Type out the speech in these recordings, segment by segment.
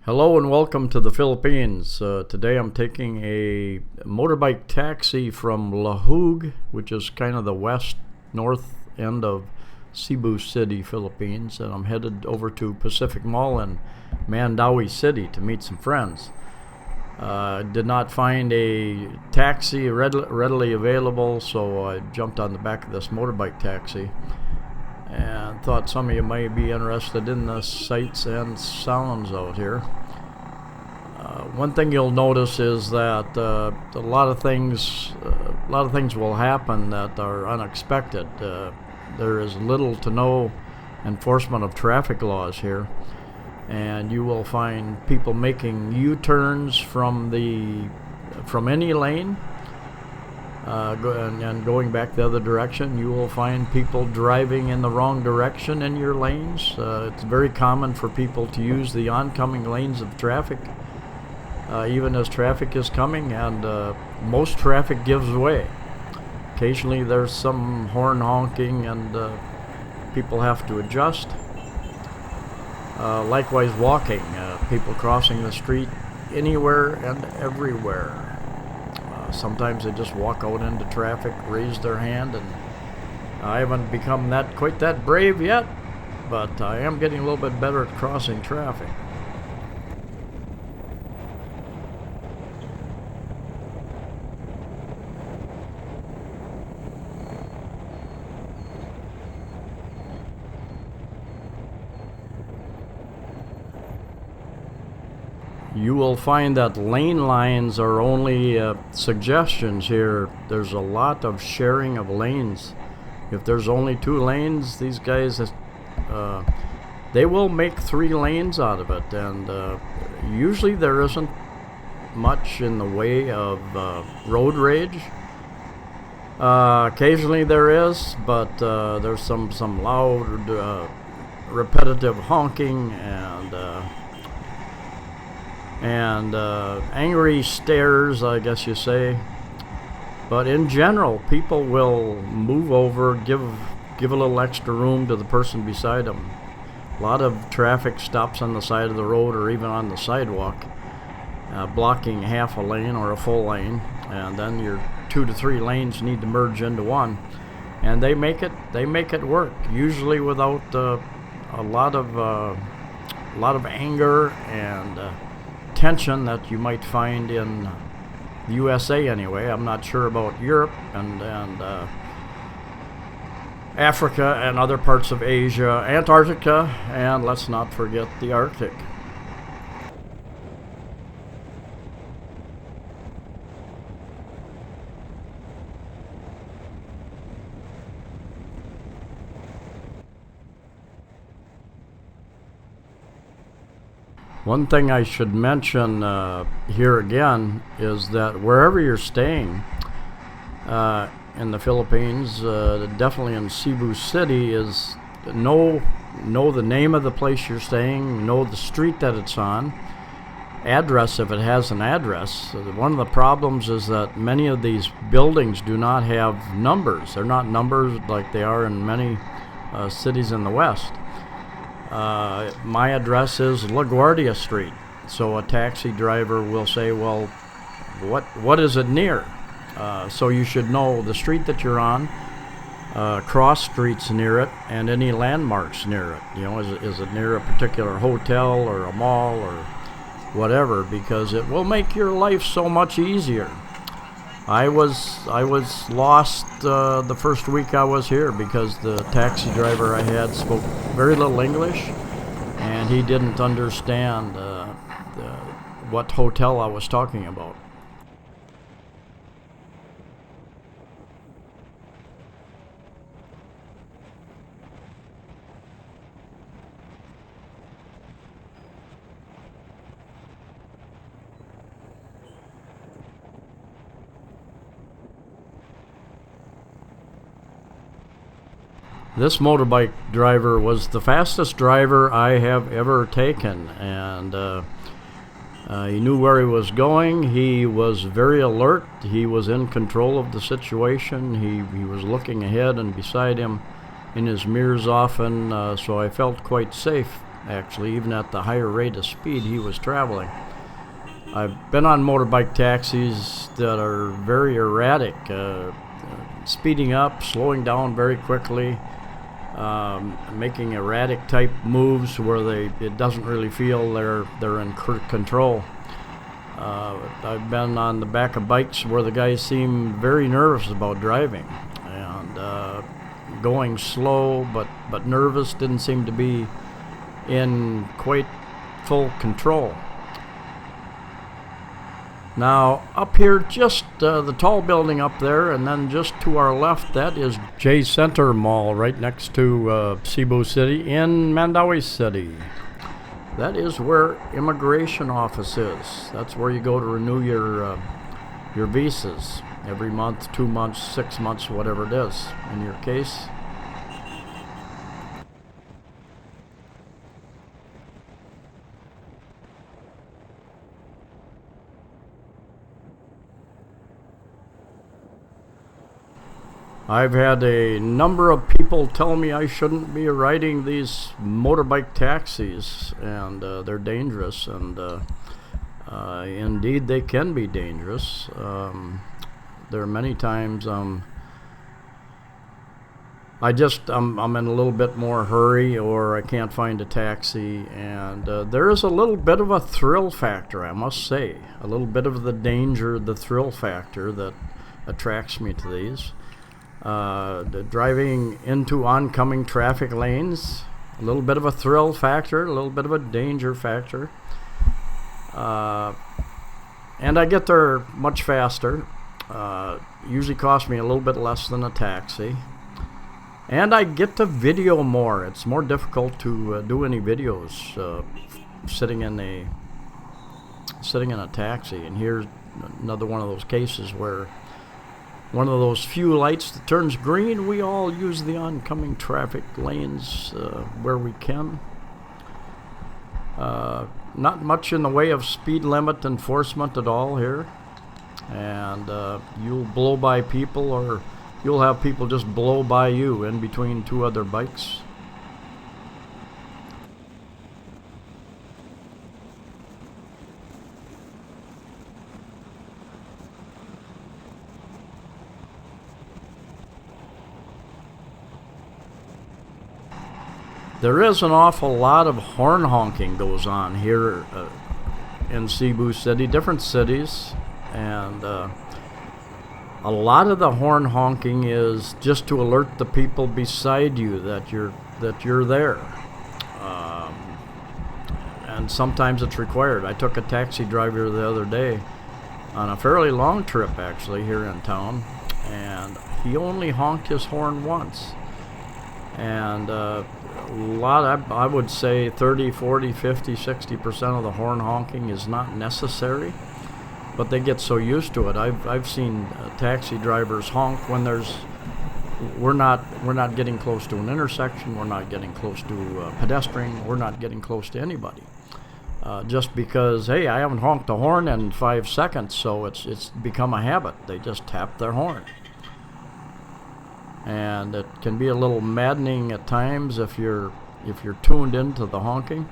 Hello and welcome to the Philippines. Today I'm taking a motorbike taxi from Lahug, which is kind of the north end of Cebu City, Philippines, and I'm headed over to Pacific Mall in Mandaue City to meet some friends. Did not find a taxi readily available, so I jumped on the back of this motorbike taxi and thought some of you might be interested in the sights and sounds out here. One thing you'll notice is that a lot of things will happen that are unexpected. There is little to no enforcement of traffic laws here, and you will find people making U-turns from any lane. And going back the other direction, you will find people driving in the wrong direction in your lanes. It's very common for people to use the oncoming lanes of traffic, even as traffic is coming, and most traffic gives way. Occasionally there's some horn honking and people have to adjust. Likewise walking, people crossing the street anywhere and everywhere. Sometimes they just walk out into traffic, raise their hand, and I haven't become quite that brave yet, but I am getting a little bit better at crossing traffic. You will find that lane lines are only suggestions here. There's a lot of sharing of lanes. If there's only 2 lanes, these guys, they will make 3 lanes out of it, and usually there isn't much in the way of road rage. Occasionally there is, but there's some loud, repetitive honking and angry stares, I guess you say. But in general, people will move over, give a little extra room to the person beside them. A lot of traffic stops on the side of the road or even on the sidewalk, blocking half a lane or a full lane, and then your 2 to 3 lanes need to merge into one, and they make it work, usually without a lot of anger and tension that you might find in the USA anyway. I'm not sure about Europe and Africa and other parts of Asia, Antarctica, and let's not forget the Arctic. One thing I should mention here again is that wherever you're staying in the Philippines, definitely in Cebu City, is know the name of the place you're staying, know the street that it's on, address if it has an address. One of the problems is that many of these buildings do not have numbers. They're not numbered like they are in many cities in the West. My address is LaGuardia Street, so a taxi driver will say, well, what is it near? So you should know the street that you're on, cross streets near it, and any landmarks near it. You know, is it near a particular hotel or a mall or whatever, because it will make your life so much easier. I was lost the first week I was here because the taxi driver I had spoke very little English, and he didn't understand what hotel I was talking about. This motorbike driver was the fastest driver I have ever taken, and he knew where he was going. He was very alert. He was in control of the situation. He was looking ahead and beside him in his mirrors often, so I felt quite safe actually, even at the higher rate of speed he was traveling. I've been on motorbike taxis that are very erratic, speeding up, slowing down very quickly, making erratic type moves where it doesn't really feel they're in control. I've been on the back of bikes where the guys seem very nervous about driving and going slow, but nervous, didn't seem to be in quite full control. Now, up here, just the tall building up there, and then just to our left, that is J Center Mall, right next to Cebu City in Mandaue City. That is where immigration office is. That's where you go to renew your visas every month, 2 months, 6 months, whatever it is in your case. I've had a number of people tell me I shouldn't be riding these motorbike taxis, and they're dangerous, and indeed they can be dangerous. There are many times I'm in a little bit more hurry, or I can't find a taxi, and there is a little bit of a thrill factor, I must say, a little bit of the danger, the thrill factor that attracts me to these. Driving into oncoming traffic lanes, a little bit of a thrill factor, a little bit of a danger factor, and I get there much faster. Usually costs me a little bit less than a taxi, and I get to video more. It's more difficult to do any videos sitting in a taxi. And here's another one of those cases where one of those few lights that turns green. We all use the oncoming traffic lanes where we can. Not much in the way of speed limit enforcement at all here. And you'll blow by people, or you'll have people just blow by you in between two other bikes. There is an awful lot of horn honking goes on here in Cebu City, different cities, and a lot of the horn honking is just to alert the people beside you that you're there, and sometimes it's required. I took a taxi driver the other day on a fairly long trip, actually, here in town, and he only honked his horn once, and I would say 30, 40, 50, 60% of the horn honking is not necessary, but they get so used to it. I've seen taxi drivers honk when we're not getting close to an intersection, we're not getting close to a pedestrian, we're not getting close to anybody. Just because, hey, I haven't honked a horn in 5 seconds, so it's become a habit. They just tap their horn. And it can be a little maddening at times if you're tuned into the honking.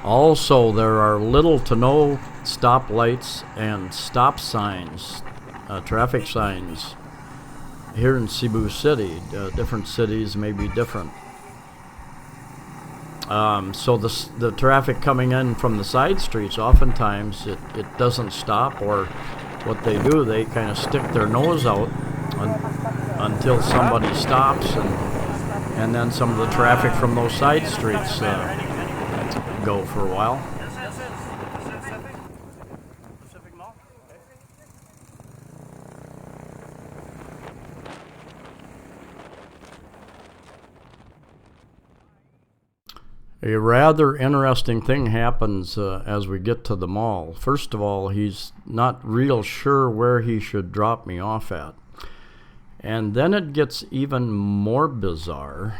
Also, there are little to no stoplights and stop signs, traffic signs here in Cebu City. Different cities may be different. So the traffic coming in from the side streets, oftentimes it doesn't stop, or what they do, they kind of stick their nose out until somebody stops, and then some of the traffic from those side streets go for a while. A rather interesting thing happens as we get to the mall. First of all, he's not real sure where he should drop me off at. And then it gets even more bizarre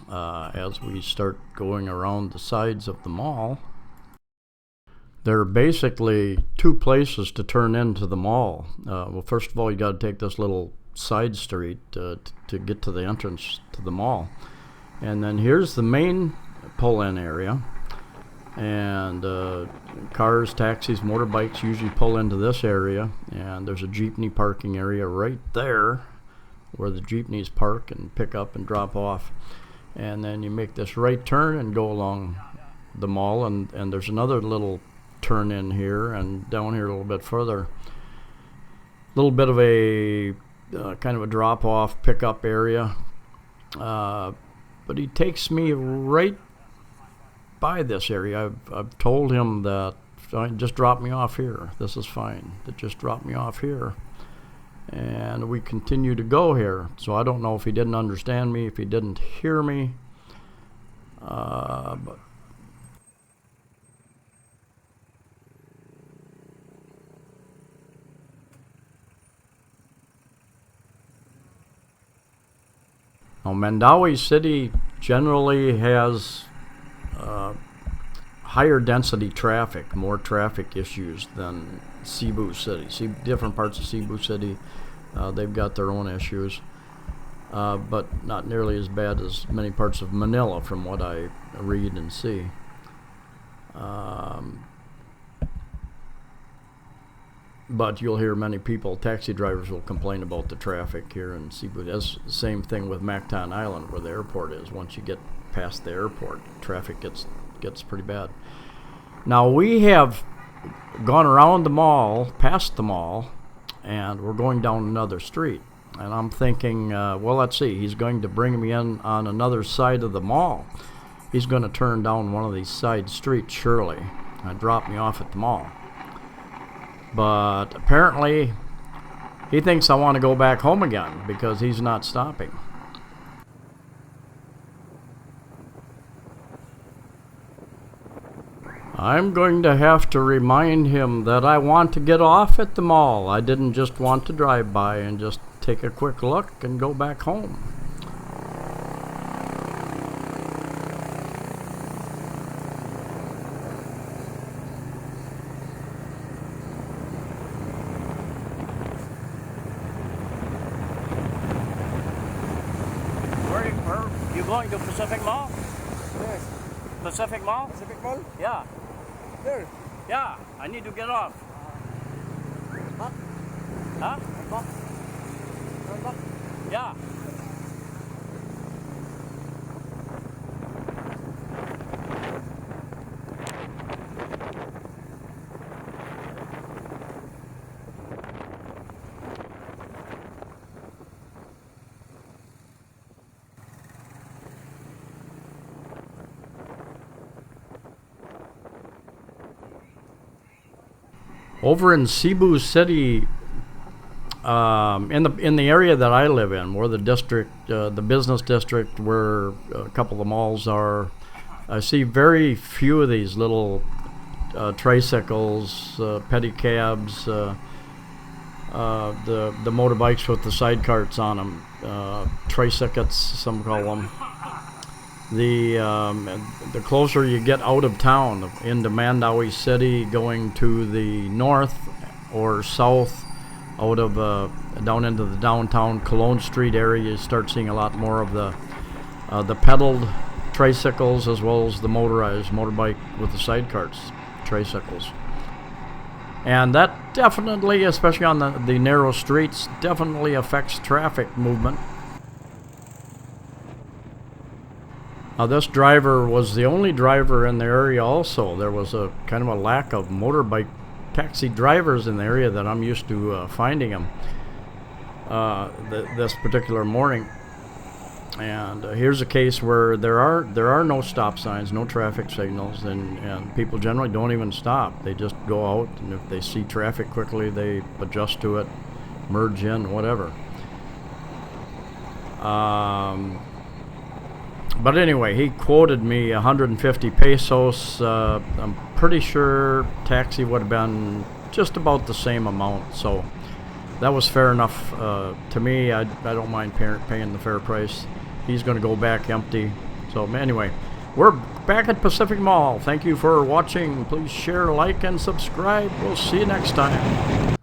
as we start going around the sides of the mall. There are basically two places to turn into the mall. Well, first of all, you got to take this little side street to get to the entrance to the mall. And then here's the main pull-in area. And cars, taxis, motorbikes usually pull into this area. And there's a jeepney parking area right there where the jeepneys park and pick up and drop off. And then you make this right turn and go along the mall. And there's another little turn in here and down here a little bit further. A little bit of a kind of a drop-off pickup area. But he takes me right by this area. I've told him that just drop me off here. This is fine. Just drop me off here. And we continue to go here. So I don't know if he didn't understand me, if he didn't hear me. But now, Mandaue City generally has higher density traffic, more traffic issues than Cebu City. Different parts of Cebu City, they've got their own issues, but not nearly as bad as many parts of Manila from what I read and see. But you'll hear many people, taxi drivers will complain about the traffic here in Cebu. That's the same thing with Mactan Island where the airport is. Once you get past the airport, traffic gets pretty bad. Now we have gone around the mall, past the mall, and we're going down another street. And I'm thinking, well, let's see, he's going to bring me in on another side of the mall. He's going to turn down one of these side streets, surely, and drop me off at the mall. But apparently, he thinks I want to go back home again because he's not stopping. I'm going to have to remind him that I want to get off at the mall. I didn't just want to drive by and just take a quick look and go back home. Where are you going to Pacific Mall? Yes. Pacific Mall? Pacific Mall? Yeah. There. Yeah, I need to get off. Back. Huh? Back. Right back. Yeah. Over in Cebu City, in the area that I live in, where the district, the business district, where a couple of malls are, I see very few of these little tricycles, pedicabs, the motorbikes with the side carts on them, tricycles, some call them. The closer you get out of town into Mandaue City, going to the north or south, out of down into the downtown Cologne Street area, you start seeing a lot more of the pedaled tricycles as well as the motorized motorbike with the side carts tricycles. And that definitely, especially on the narrow streets, definitely affects traffic movement. Now, this driver was the only driver in the area also. There was a kind of a lack of motorbike taxi drivers in the area that I'm used to finding them this particular morning. And here's a case where there are no stop signs, no traffic signals, and people generally don't even stop. They just go out, and if they see traffic quickly, they adjust to it, merge in, whatever. But anyway, he quoted me 150 pesos. I'm pretty sure taxi would have been just about the same amount. So that was fair enough to me. I don't mind paying the fair price. He's going to go back empty. So anyway, We're back at Pacific Mall. Thank you for watching. Please share, like, and subscribe. We'll see you next time.